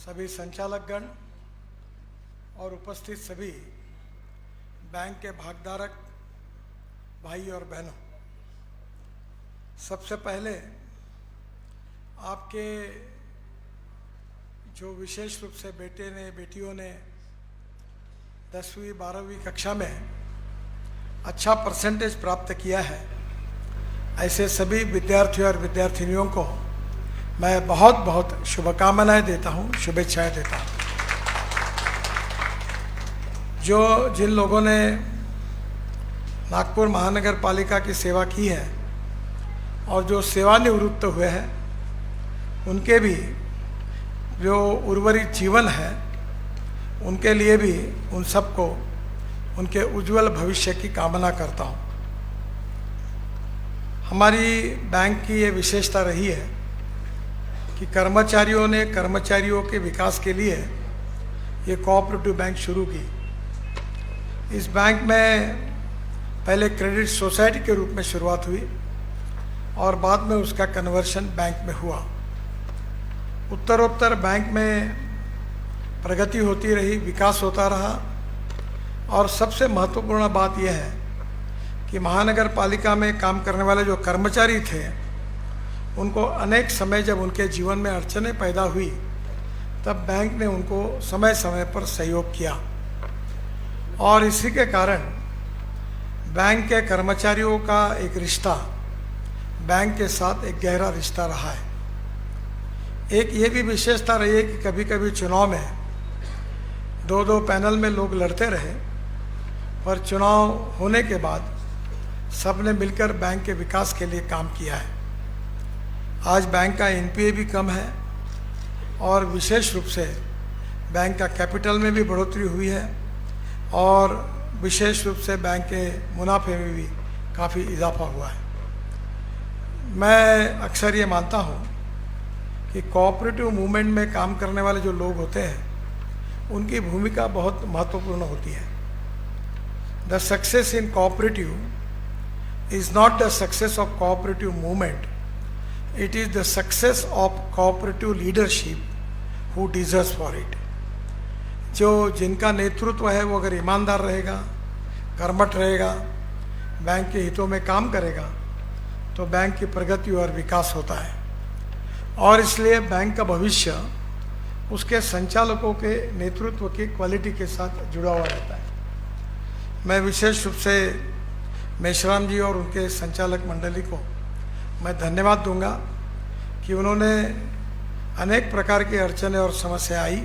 सभी संचालकगण और उपस्थित सभी बैंक के भागधारक भाई और बहनों, सबसे पहले आपके जो विशेष रूप से बेटियों ने 10वीं 12वीं कक्षा में अच्छा परसेंटेज प्राप्त किया है, ऐसे सभी विद्यार्थियों और विद्यार्थिनियों को मैं बहुत बहुत शुभकामनाएं देता हूं, शुभेच्छाएं देता हूं। जिन लोगों ने नागपुर महानगर पालिका की सेवा की है और जो सेवानिवृत्त हुए हैं, उनके भी जो उर्वरित जीवन है उनके लिए भी उन सबको उनके उज्जवल भविष्य की कामना करता हूं। हमारी बैंक की ये विशेषता रही है कि कर्मचारियों ने कर्मचारियों के विकास के लिए ये कोऑपरेटिव बैंक शुरू की। इस बैंक में पहले क्रेडिट सोसाइटी के रूप में शुरुआत हुई और बाद में उसका कन्वर्शन बैंक में हुआ। उत्तरोत्तर बैंक में प्रगति होती रही, विकास होता रहा और सबसे महत्वपूर्ण बात यह है कि महानगर पालिका में काम करने वाले जो कर्मचारी थे, उनको अनेक समय जब उनके जीवन में अड़चनें पैदा हुई तब बैंक ने उनको समय समय पर सहयोग किया और इसी के कारण बैंक के कर्मचारियों का एक रिश्ता बैंक के साथ एक गहरा रिश्ता रहा है। एक ये भी विशेषता रही है कि कभी कभी चुनाव में दो पैनल में लोग लड़ते रहे, पर चुनाव होने के बाद सबने मिलकर बैंक के विकास के लिए काम किया है। आज बैंक का एनपीए भी कम है और विशेष रूप से बैंक का कैपिटल में भी बढ़ोतरी हुई है और विशेष रूप से बैंक के मुनाफे में भी काफ़ी इजाफा हुआ है। मैं अक्सर ये मानता हूँ कि कोऑपरेटिव मूवमेंट में काम करने वाले जो लोग होते हैं, उनकी भूमिका बहुत महत्वपूर्ण होती है। The success in cooperative is not the success of cooperative movement, it is the success of cooperative leadership who deserves for it। जिनका नेतृत्व है वो अगर ईमानदार रहेगा, कर्मठ रहेगा, बैंक के हितों में काम करेगा, तो बैंक की प्रगति और विकास होता है और इसलिए बैंक का भविष्य उसके संचालकों के नेतृत्व की क्वालिटी के साथ जुड़ा हुआ रहता है। मैं विशेष रूप से मेश्राम जी और उनके संचालक मंडली को मैं धन्यवाद दूंगा कि उन्होंने अनेक प्रकार की अड़चनें और समस्या आई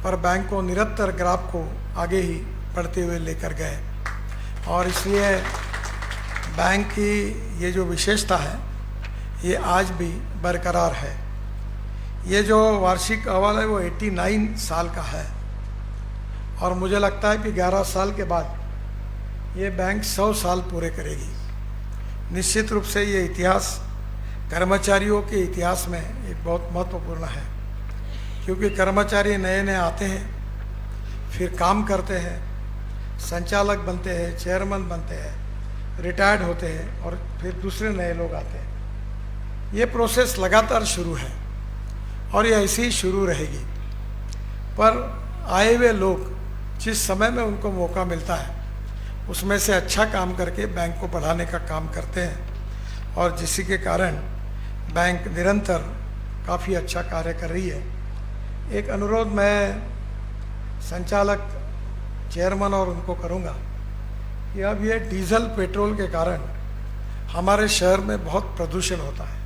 पर बैंक को निरंतर ग्राफ को आगे ही बढ़ते हुए लेकर गए और इसलिए बैंक की ये जो विशेषता है ये आज भी बरकरार है। ये जो वार्षिक अहवाल है वो 89 साल का है और मुझे लगता है कि 11 साल के बाद ये बैंक 100 साल पूरे करेगी। निश्चित रूप से ये इतिहास कर्मचारियों के इतिहास में एक बहुत महत्वपूर्ण है, क्योंकि कर्मचारी नए नए आते हैं, फिर काम करते हैं, संचालक बनते हैं, चेयरमैन बनते हैं, रिटायर्ड होते हैं और फिर दूसरे नए लोग आते हैं। ये प्रोसेस लगातार शुरू है और ये ऐसे ही शुरू रहेगी। पर आए हुए लोग जिस समय में उनको मौका मिलता है उसमें से अच्छा काम करके बैंक को बढ़ाने का काम करते हैं और जिसी के कारण बैंक निरंतर काफ़ी अच्छा कार्य कर रही है। एक अनुरोध मैं संचालक चेयरमैन और उनको करूंगा कि अब ये डीजल पेट्रोल के कारण हमारे शहर में बहुत प्रदूषण होता है,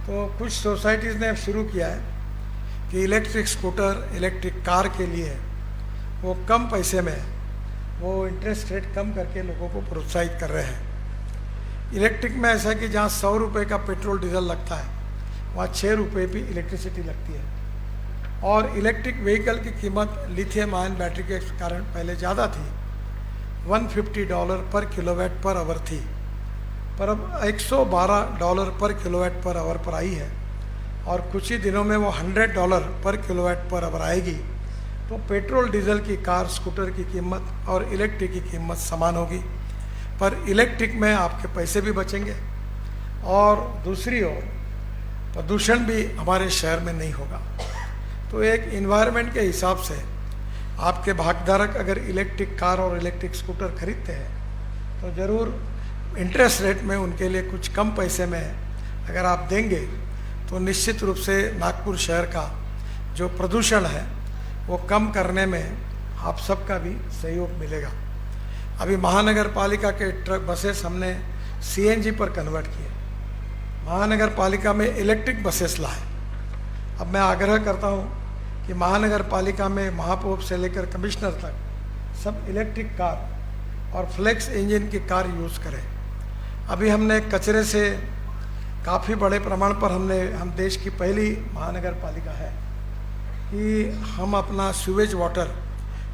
तो कुछ सोसाइटीज़ ने अब शुरू किया है कि इलेक्ट्रिक स्कूटर, इलेक्ट्रिक कार के लिए वो कम पैसे में वो इंटरेस्ट रेट कम करके लोगों को प्रोत्साहित कर रहे हैं। इलेक्ट्रिक में ऐसा है कि जहाँ 100 रुपये का पेट्रोल डीजल लगता है वहाँ 6 रुपये भी इलेक्ट्रिसिटी लगती है और इलेक्ट्रिक व्हीकल की कीमत लिथियम आयन बैटरी के कारण पहले ज़्यादा थी, $150 पर किलोवाट पर आवर थी, पर अब $112 पर किलोवाट पर आवर पर आई है और कुछ ही दिनों में वो $100 पर किलोवाट पर आवर आएगी। तो पेट्रोल डीजल की कार, स्कूटर की कीमत और इलेक्ट्रिक की कीमत समान होगी, पर इलेक्ट्रिक में आपके पैसे भी बचेंगे और दूसरी ओर प्रदूषण भी हमारे शहर में नहीं होगा। तो एक इन्वायरमेंट के हिसाब से आपके भागधारक अगर इलेक्ट्रिक कार और इलेक्ट्रिक स्कूटर खरीदते हैं तो ज़रूर इंटरेस्ट रेट में उनके लिए कुछ कम पैसे में अगर आप देंगे तो निश्चित रूप से नागपुर शहर का जो प्रदूषण है वो कम करने में आप सबका भी सहयोग मिलेगा। अभी महानगर पालिका के ट्रक बसेस हमने CNG पर कन्वर्ट किए, महानगर पालिका में इलेक्ट्रिक बसेस लाए। अब मैं आग्रह करता हूँ कि महानगर पालिका में महापौर से लेकर कमिश्नर तक सब इलेक्ट्रिक कार और फ्लेक्स इंजन की कार यूज़ करें। अभी हमने कचरे से काफ़ी बड़े प्रमाण पर हम देश की पहली महानगर पालिका है कि हम अपना सीवेज वाटर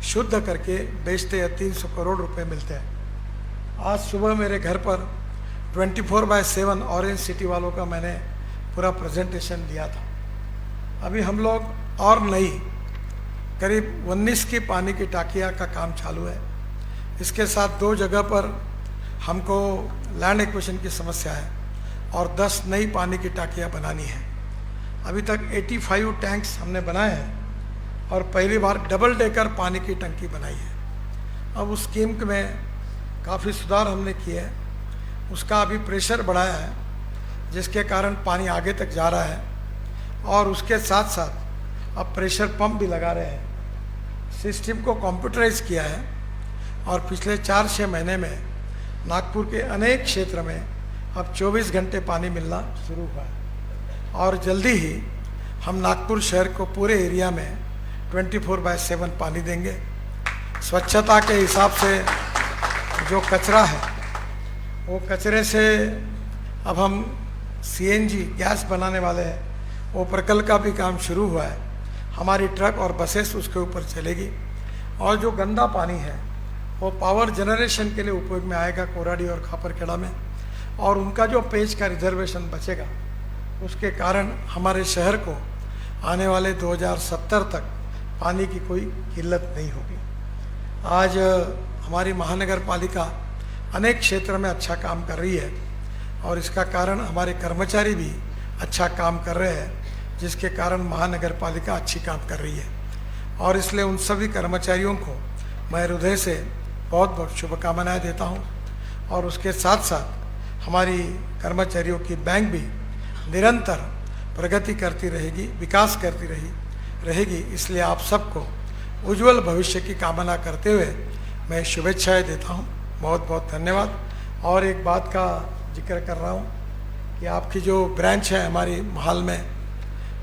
शुद्ध करके बेचते हैं, 300 करोड़ रुपए मिलते हैं। आज सुबह मेरे घर पर 24/7 ऑरेंज सिटी वालों का मैंने पूरा प्रेजेंटेशन दिया था। अभी हम लोग और नई करीब 19 की पानी की टाकिया का काम चालू है। इसके साथ 2 जगह पर हमको लैंड एक्विजिशन की समस्या है और 10 नई पानी की टाकियाँ बनानी है। अभी तक 85 टैंक्स हमने बनाए हैं और पहली बार डबल डेकर पानी की टंकी बनाई है। अब उस स्कीम में काफ़ी सुधार हमने किए हैं, उसका अभी प्रेशर बढ़ाया है जिसके कारण पानी आगे तक जा रहा है और उसके साथ साथ अब प्रेशर पंप भी लगा रहे हैं। सिस्टम को कंप्यूटराइज किया है और पिछले 4-6 महीने में नागपुर के अनेक क्षेत्र में अब 24 घंटे पानी मिलना शुरू हुआ है और जल्दी ही हम नागपुर शहर को पूरे एरिया में 24/7 पानी देंगे। स्वच्छता के हिसाब से जो कचरा है वो कचरे से अब हम CNG गैस बनाने वाले हैं, वो प्रकल्प का भी काम शुरू हुआ है। हमारी ट्रक और बसेस उसके ऊपर चलेगी और जो गंदा पानी है वो पावर जनरेशन के लिए उपयोग में आएगा कोराडी और खापरखेड़ा में, और उनका जो पेज का रिजर्वेशन बचेगा उसके कारण हमारे शहर को आने वाले 2070 तक पानी की कोई किल्लत नहीं होगी। आज हमारी महानगर पालिका अनेक क्षेत्र में अच्छा काम कर रही है और इसका कारण हमारे कर्मचारी भी अच्छा काम कर रहे हैं, जिसके कारण महानगर पालिका अच्छी काम कर रही है। और इसलिए उन सभी कर्मचारियों को मैं हृदय से बहुत बहुत शुभकामनाएं देता हूं। और उसके साथ साथ हमारी कर्मचारियों की बैंक भी निरंतर प्रगति करती रहेगी, विकास करती रहेगी। इसलिए आप सबको उज्जवल भविष्य की कामना करते हुए मैं शुभेच्छाएं देता हूं। बहुत बहुत धन्यवाद। और एक बात का जिक्र कर रहा हूं कि आपकी जो ब्रांच है हमारी महल में,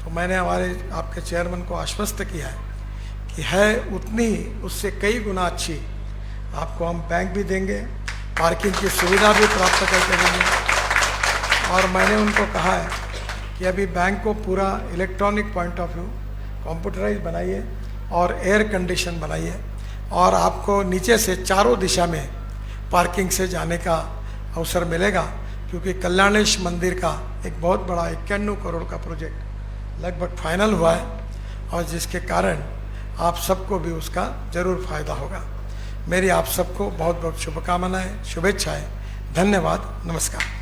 तो मैंने हमारे आपके चेयरमैन को आश्वस्त किया है कि है उतनी उससे कई गुना अच्छी आपको हम बैंक भी देंगे, पार्किंग की सुविधा भी प्राप्त करके देंगे। और मैंने उनको कहा है कि अभी बैंक को पूरा electronic point of view computerise बनाइए और एयर कंडीशन बनाइए और आपको नीचे से चारों दिशा में पार्किंग से जाने का अवसर मिलेगा, क्योंकि कल्याणेश मंदिर का एक बहुत बड़ा 91 करोड़ का प्रोजेक्ट लगभग फाइनल हुआ है और जिसके कारण आप सबको भी उसका ज़रूर फायदा होगा। मेरी आप सबको बहुत बहुत शुभकामनाएं, शुभेच्छाएं। धन्यवाद, नमस्कार।